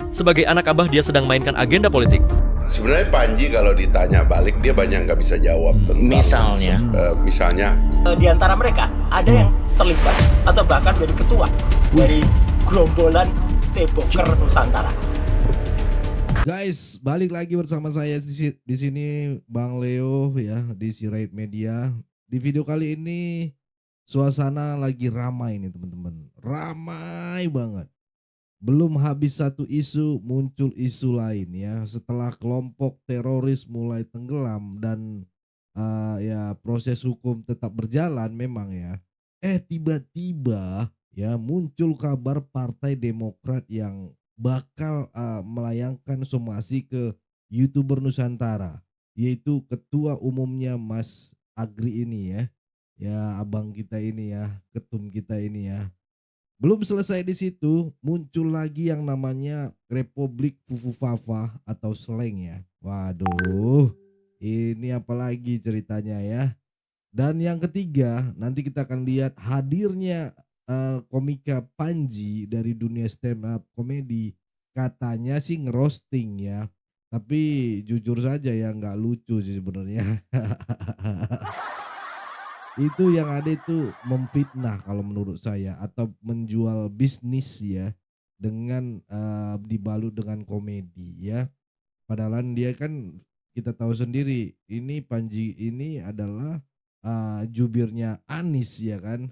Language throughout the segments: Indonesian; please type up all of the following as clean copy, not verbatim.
Sebagai anak abah dia sedang mainkan agenda politik. Sebenarnya Panji kalau ditanya balik dia banyak nggak bisa jawab tentang misalnya di antara mereka ada yang terlibat atau bahkan menjadi ketua dari gerombolan Ceboker Nusantara. Guys, balik lagi bersama saya di sini Bang Leo ya di Sirait Media. Di video kali ini suasana lagi ramai nih teman-teman. Ramai banget. Belum habis satu isu, muncul isu lain ya. Setelah kelompok teroris mulai tenggelam dan ya proses hukum tetap berjalan memang ya. Tiba-tiba ya muncul kabar Partai Demokrat yang bakal melayangkan somasi ke YouTuber Nusantara, yaitu ketua umumnya Mas Agri ini ya. Ya abang kita ini ya, ketum kita ini ya. Belum selesai di situ, muncul lagi yang namanya Republik Fufu Fafa atau slang ya. Waduh, ini apalagi ceritanya ya. Dan yang ketiga, nanti kita akan lihat hadirnya komika Panji dari dunia stand up komedi. Katanya sih ngerosting ya. Tapi jujur saja ya nggak lucu sih sebenarnya. Itu yang ada itu memfitnah kalau menurut saya atau menjual bisnis ya dengan dibalut dengan komedi ya. Padahal dia kan kita tahu sendiri ini Panji ini adalah jubirnya Anies ya kan.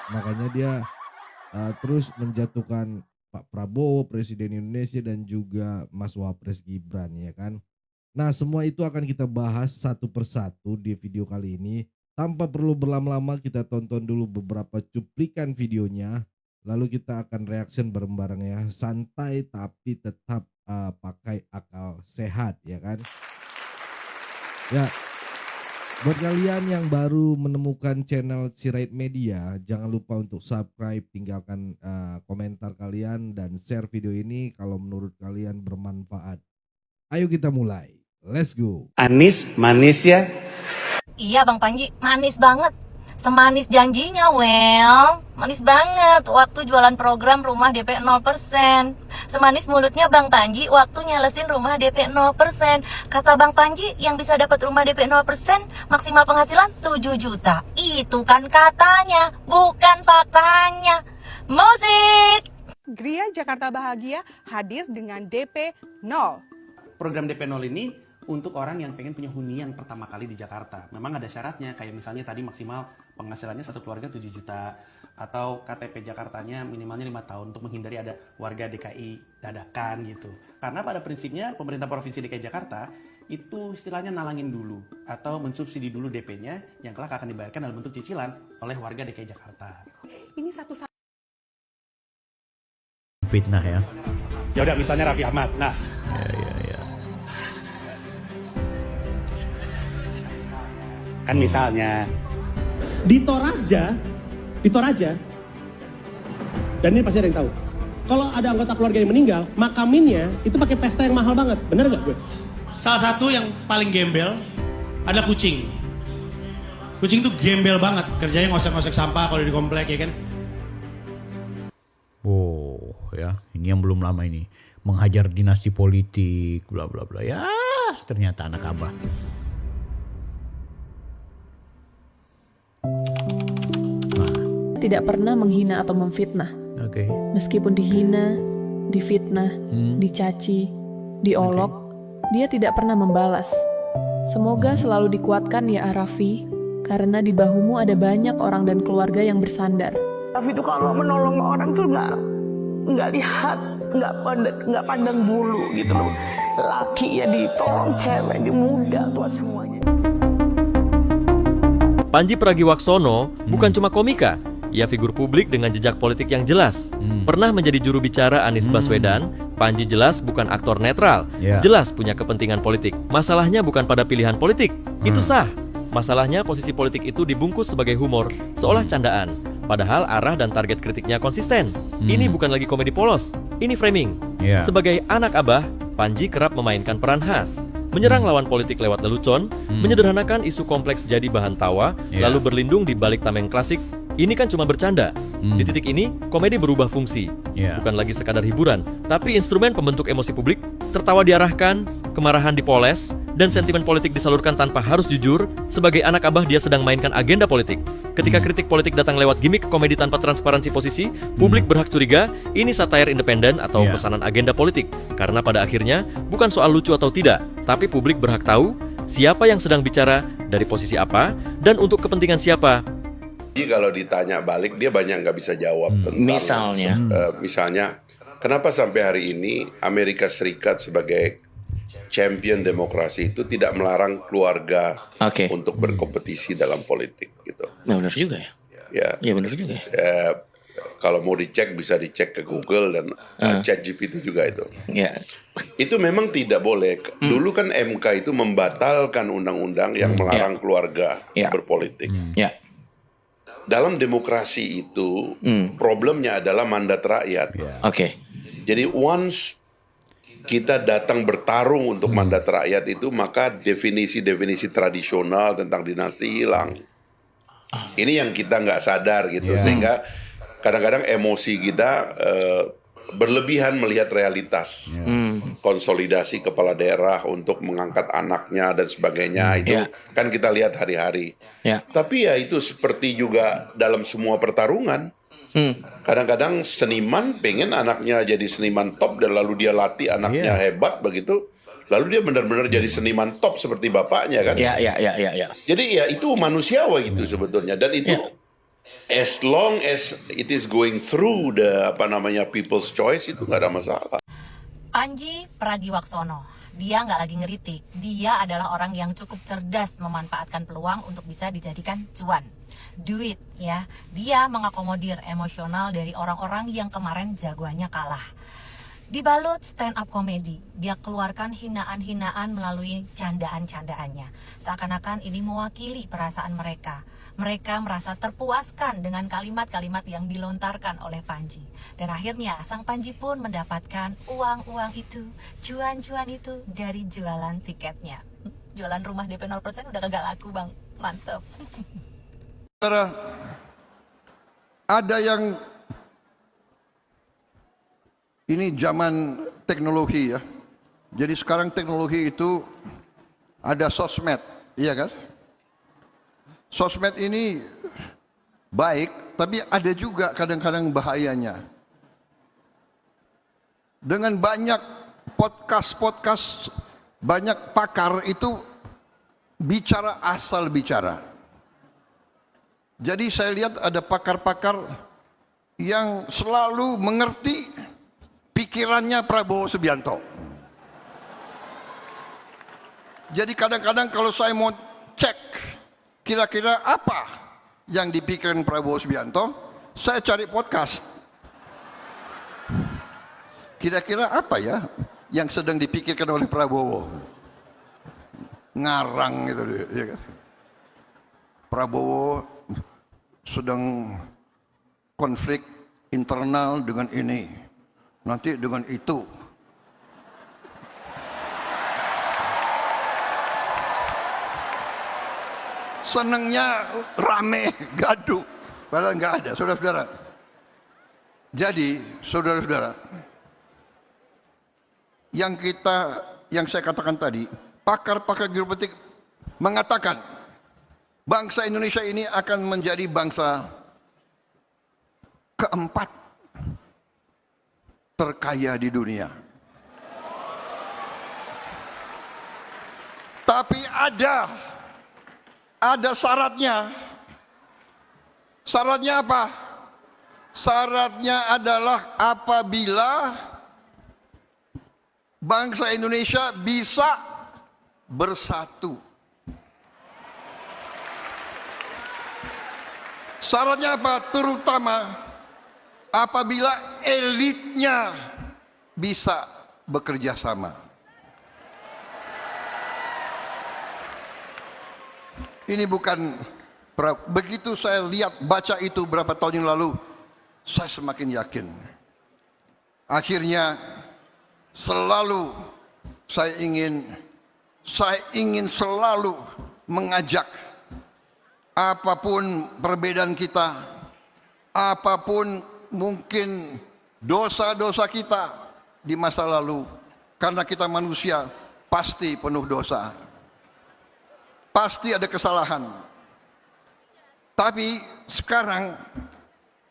Makanya dia terus menjatuhkan Pak Prabowo, Presiden Indonesia dan juga Mas Wapres Gibran ya kan. Nah semua itu akan kita bahas satu persatu di video kali ini. Tanpa perlu berlama-lama kita tonton dulu beberapa cuplikan videonya. Lalu kita akan reaction bareng-bareng ya. Santai tapi tetap pakai akal sehat ya kan. Ya. Buat kalian yang baru menemukan channel Sirait Media, jangan lupa untuk subscribe, tinggalkan komentar kalian dan share video ini kalau menurut kalian bermanfaat. Ayo kita mulai. Let's go. Anies manis ya. Iya Bang Panji, manis banget. Semanis janjinya, well. Manis banget waktu jualan program rumah DP 0%. Semanis mulutnya Bang Panji waktu nyelesin rumah DP 0%. Kata Bang Panji yang bisa dapat rumah DP 0% maksimal penghasilan 7 juta. Itu kan katanya, bukan faktanya. Musik! Gria Jakarta Bahagia hadir dengan DP 0. Program DP 0 ini untuk orang yang pengen punya hunian pertama kali di Jakarta. Memang ada syaratnya, kayak misalnya tadi maksimal penghasilannya satu keluarga 7 juta. Atau KTP Jakartanya minimalnya 5 tahun untuk menghindari ada warga DKI dadakan gitu. Karena pada prinsipnya pemerintah Provinsi DKI Jakarta itu istilahnya nalangin dulu atau mensubsidi dulu DP-nya yang kelak akan dibayarkan dalam bentuk cicilan oleh warga DKI Jakarta. Ini satu Fitnah ya. Ya udah misalnya Raffi Ahmad. Nah, Ya. kan misalnya di Toraja, dan ini pasti ada yang tahu. Kalau ada anggota keluarga yang meninggal, makaminnya itu pakai pesta yang mahal banget, bener nggak gue? Salah satu yang paling gembel ada kucing. Kucing tuh gembel banget, kerjanya ngosek-ngosek sampah kalau di komplek ya kan. Oh ya, ini yang belum lama ini menghajar dinasti politik, bla bla bla. Ya, ternyata anak abah. Tidak pernah menghina atau memfitnah. Oke. Meskipun dihina, difitnah, dicaci, diolok, dia tidak pernah membalas. Semoga selalu dikuatkan ya Raffi, karena di bahumu ada banyak orang dan keluarga yang bersandar. Raffi itu kalau menolong orang tuh nggak lihat, nggak pandang bulu gitu loh. Laki ya ditolong, cewek di muda tua semuanya. Panji Pragiwaksono bukan cuma komika, ia figur publik dengan jejak politik yang jelas. Pernah menjadi juru bicara Anies Baswedan, Panji jelas bukan aktor netral, jelas punya kepentingan politik. Masalahnya bukan pada pilihan politik, itu sah. Masalahnya posisi politik itu dibungkus sebagai humor, seolah candaan. Padahal arah dan target kritiknya konsisten. Ini bukan lagi komedi polos, ini framing. Sebagai anak abah, Panji kerap memainkan peran khas. Menyerang lawan politik lewat lelucon, menyederhanakan isu kompleks jadi bahan tawa, lalu berlindung di balik tameng klasik Ini kan cuma bercanda. Di titik ini, komedi berubah fungsi. Bukan lagi sekadar hiburan, tapi instrumen pembentuk emosi publik. Tertawa diarahkan, kemarahan dipoles, dan sentimen politik disalurkan tanpa harus jujur. Sebagai anak abah, dia sedang mainkan agenda politik. Ketika kritik politik datang lewat gimmick komedi tanpa transparansi posisi, publik berhak curiga ini satire independen atau pesanan agenda politik. Karena pada akhirnya, bukan soal lucu atau tidak, tapi publik berhak tahu siapa yang sedang bicara, dari posisi apa, dan untuk kepentingan siapa. Kalau ditanya balik, dia banyak nggak bisa jawab tentang misalnya, kenapa sampai hari ini Amerika Serikat sebagai champion demokrasi itu tidak melarang keluarga untuk berkompetisi dalam politik gitu. Nah, benar juga ya. Ya benar juga. Kalau mau dicek bisa dicek ke Google dan ChatGPT juga itu. Itu memang tidak boleh. Dulu kan MK itu membatalkan undang-undang yang melarang keluarga berpolitik. Dalam demokrasi itu problemnya adalah mandat rakyat. Jadi once kita datang bertarung untuk mandat rakyat itu, maka definisi-definisi tradisional tentang dinasti hilang. Ini yang kita nggak sadar gitu, sehingga kadang-kadang emosi kita berlebihan melihat realitas. Konsolidasi kepala daerah untuk mengangkat anaknya dan sebagainya itu kan kita lihat hari-hari. Tapi ya itu seperti juga dalam semua pertarungan. Kadang-kadang seniman pengen anaknya jadi seniman top dan lalu dia latih anaknya hebat begitu. Lalu dia benar-benar jadi seniman top seperti bapaknya kan. Jadi ya itu manusiawi gitu sebetulnya, dan itu as long as it is going through the people's choice itu nggak ada masalah. Panji Pragiwaksono, dia nggak lagi ngeritik, dia adalah orang yang cukup cerdas memanfaatkan peluang untuk bisa dijadikan cuan, duit ya. Dia mengakomodir emosional dari orang-orang yang kemarin jagoannya kalah. Dibalut stand up komedi, dia keluarkan hinaan-hinaan melalui candaan-candaannya. Seakan-akan ini mewakili perasaan mereka. Mereka merasa terpuaskan dengan kalimat-kalimat yang dilontarkan oleh Panji. Dan akhirnya sang Panji pun mendapatkan uang-uang itu, cuan-cuan itu dari jualan tiketnya. Jualan rumah DP 0% udah kagak laku bang, mantep. Ada yang ini zaman teknologi ya. Jadi sekarang teknologi itu ada sosmed, iya kan? Sosmed ini baik, tapi ada juga kadang-kadang bahayanya. Dengan banyak podcast, banyak pakar itu bicara asal bicara. Jadi saya lihat ada pakar-pakar yang selalu mengerti pikirannya Prabowo Subianto. Jadi kadang-kadang kalau saya mau cek kira-kira apa yang dipikirkan Prabowo Subianto, saya cari podcast. Kira-kira apa ya yang sedang dipikirkan oleh Prabowo? Ngarang gitu ya kan. Prabowo sedang konflik internal dengan ini, nanti dengan itu. Senangnya rame, gaduh, padahal nggak ada, saudara-saudara. Jadi, saudara-saudara, yang saya katakan tadi, pakar-pakar geopolitik mengatakan bangsa Indonesia ini akan menjadi bangsa keempat terkaya di dunia. Tapi ada syaratnya. Syaratnya apa? Syaratnya adalah apabila bangsa Indonesia bisa bersatu. Syaratnya apa? Terutama apabila elitnya bisa bekerja sama. Ini bukan, begitu saya lihat, baca itu berapa tahun yang lalu, saya semakin yakin. Akhirnya selalu saya ingin selalu mengajak apapun perbedaan kita, apapun mungkin dosa-dosa kita di masa lalu, karena kita manusia pasti penuh dosa, pasti ada kesalahan. Tapi sekarang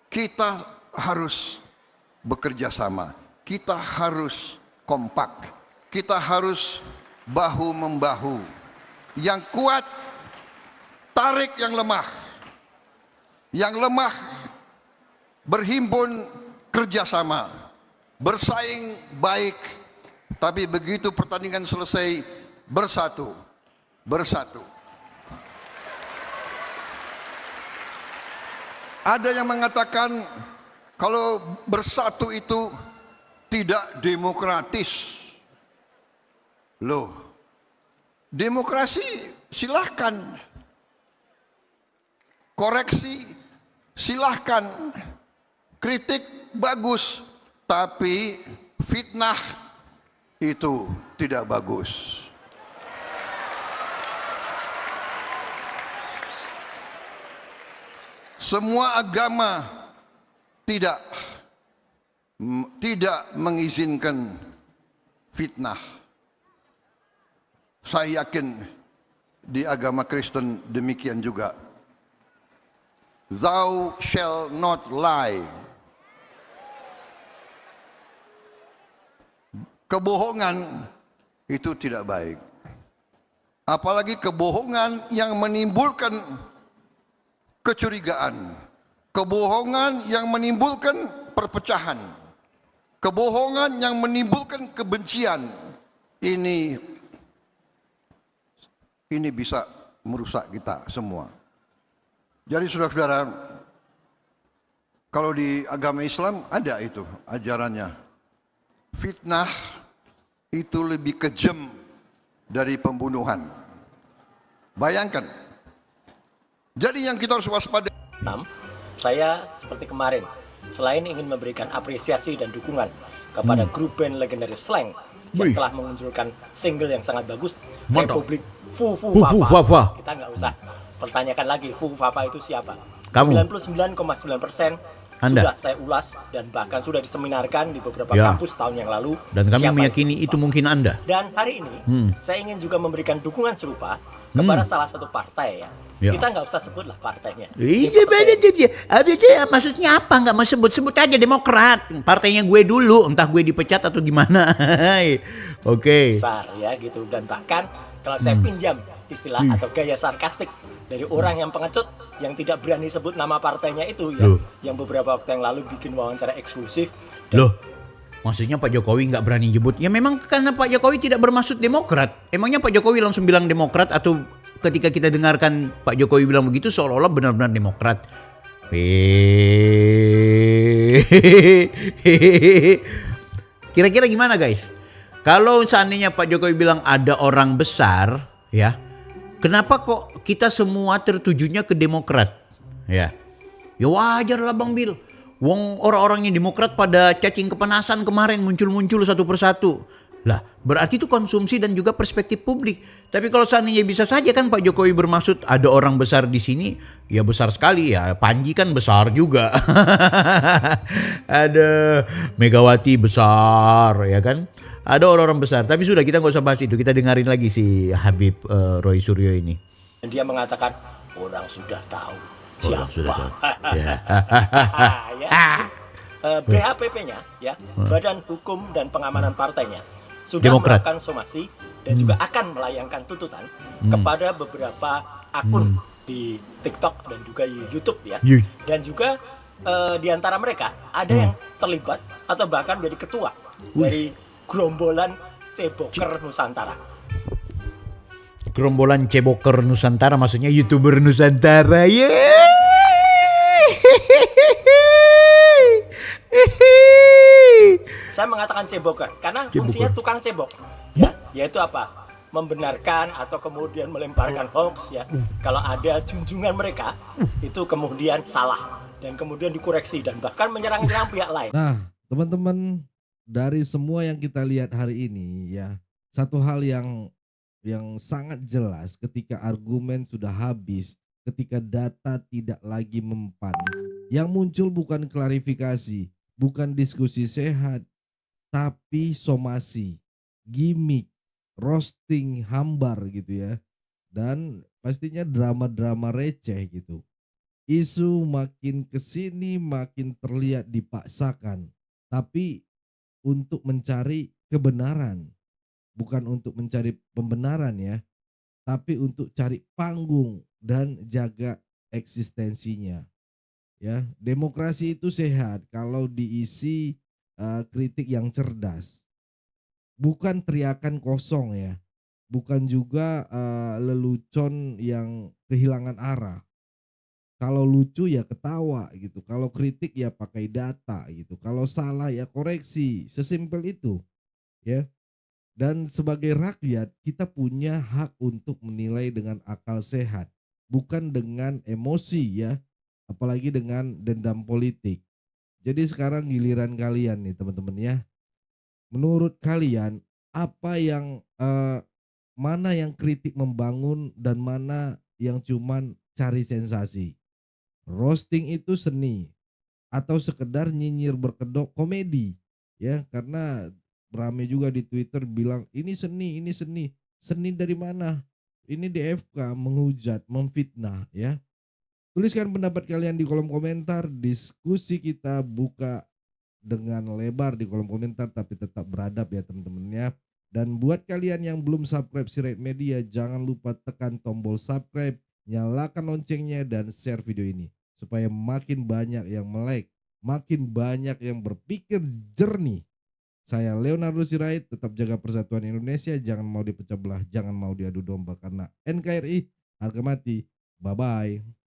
kita harus bekerja sama, kita harus kompak, kita harus bahu-membahu. Yang kuat tarik yang lemah, yang lemah berhimpun kerjasama, bersaing baik, tapi begitu pertandingan selesai bersatu, bersatu. Ada yang mengatakan kalau bersatu itu tidak demokratis. Loh, demokrasi silahkan, koreksi silahkan, kritik bagus, tapi fitnah itu tidak bagus. Semua agama tidak mengizinkan fitnah. Saya yakin di agama Kristen demikian juga. Thou shall not lie. Kebohongan itu tidak baik. Apalagi kebohongan yang menimbulkan kecurigaan, kebohongan yang menimbulkan perpecahan, kebohongan yang menimbulkan kebencian. Ini bisa merusak kita semua. Jadi saudara-saudara, kalau di agama Islam ada itu ajarannya. Fitnah itu lebih kejam dari pembunuhan. Bayangkan. Jadi yang kita harus waspada. 6. Saya seperti kemarin, selain ingin memberikan apresiasi dan dukungan kepada grup band legendaris Slank yang telah mengunculkan single yang sangat bagus, Republik Fu Fafa. Kita nggak usah pertanyakan lagi Fu Fafa itu siapa. Kamu. 99,9% sudah saya ulas dan bahkan sudah diseminarkan di beberapa kampus tahun yang lalu. Dan kami meyakini itu mungkin Anda. Dan hari ini saya ingin juga memberikan dukungan serupa kepada salah satu partai ya. Kita nggak usah sebutlah partainya. Iya, maksudnya apa? Nggak mau sebut aja Demokrat. Partainya gue dulu, entah gue dipecat atau gimana. Oke. Besar ya gitu. Dan bahkan kalau saya pinjam istilah atau gaya sarkastik dari orang yang pengecut yang tidak berani sebut nama partainya itu ya, yang beberapa waktu yang lalu bikin wawancara eksklusif. Loh, maksudnya Pak Jokowi nggak berani nyebut? Ya memang karena Pak Jokowi tidak bermaksud Demokrat. Emangnya Pak Jokowi langsung bilang Demokrat, atau ketika kita dengarkan Pak Jokowi bilang begitu seolah-olah benar-benar Demokrat? Kira-kira gimana guys? Kalau seandainya Pak Jokowi bilang ada orang besar, ya, kenapa kok kita semua tertujunya ke Demokrat? Ya wajar lah Bang Bil. Wong orang-orang yang Demokrat pada cacing kepanasan kemarin muncul-muncul satu persatu. Lah, berarti itu konsumsi dan juga perspektif publik. Tapi kalau seandainya bisa saja kan Pak Jokowi bermaksud ada orang besar di sini, ya besar sekali ya. Panji kan besar juga. Ada Megawati besar ya kan. Ada orang-orang besar. Tapi sudah, kita nggak usah bahas itu. Kita dengerin lagi si Habib Roy Suryo ini. Dan dia mengatakan orang sudah tahu siapa. Orang sudah tahu. BHPP-nya ya, Badan Hukum dan Pengamanan Partainya sudah Demokrat melakukan somasi dan juga akan melayangkan tuntutan kepada beberapa akun di TikTok dan juga YouTube ya. Dan juga di antara mereka ada yang terlibat atau bahkan menjadi ketua dari gerombolan Ceboker Nusantara. Gerombolan Ceboker Nusantara maksudnya YouTuber Nusantara. Saya mengatakan ceboker karena fungsinya tukang cebok ya, yaitu apa? Membenarkan atau kemudian melemparkan hoax ya. Kalau ada junjungan mereka itu kemudian salah dan kemudian dikoreksi dan bahkan menyerang-nyerang pihak lain. Nah, teman-teman, dari semua yang kita lihat hari ini ya, satu hal yang sangat jelas ketika argumen sudah habis, ketika data tidak lagi mempan, Yang muncul bukan klarifikasi, bukan diskusi sehat, tapi somasi, gimmick, roasting, hambar gitu ya. Dan pastinya drama-drama receh gitu. Isu makin kesini makin terlihat dipaksakan, tapi untuk mencari kebenaran, bukan untuk mencari pembenaran ya, tapi untuk cari panggung dan jaga eksistensinya. Ya, demokrasi itu sehat kalau diisi kritik yang cerdas, bukan teriakan kosong ya, bukan juga lelucon yang kehilangan arah. Kalau lucu ya ketawa gitu, kalau kritik ya pakai data gitu, kalau salah ya koreksi, sesimpel itu ya. Dan sebagai rakyat kita punya hak untuk menilai dengan akal sehat, bukan dengan emosi ya, apalagi dengan dendam politik. Jadi sekarang giliran kalian nih teman-teman ya. Menurut kalian apa yang mana yang kritik membangun dan mana yang cuman cari sensasi? Roasting itu seni atau sekedar nyinyir berkedok komedi ya, karena rame juga di Twitter bilang ini seni, ini seni. Seni dari mana? Ini DFK menghujat, memfitnah ya. Tuliskan pendapat kalian di kolom komentar, diskusi kita buka dengan lebar di kolom komentar tapi tetap beradab ya teman-teman ya. Dan buat kalian yang belum subscribe Sirait Media, jangan lupa tekan tombol subscribe, nyalakan loncengnya dan share video ini supaya makin banyak yang melek, makin banyak yang berpikir jernih. Saya Leonardo Sirait, tetap jaga persatuan Indonesia, jangan mau dipecah belah, jangan mau diadu domba karena NKRI harga mati. Bye bye.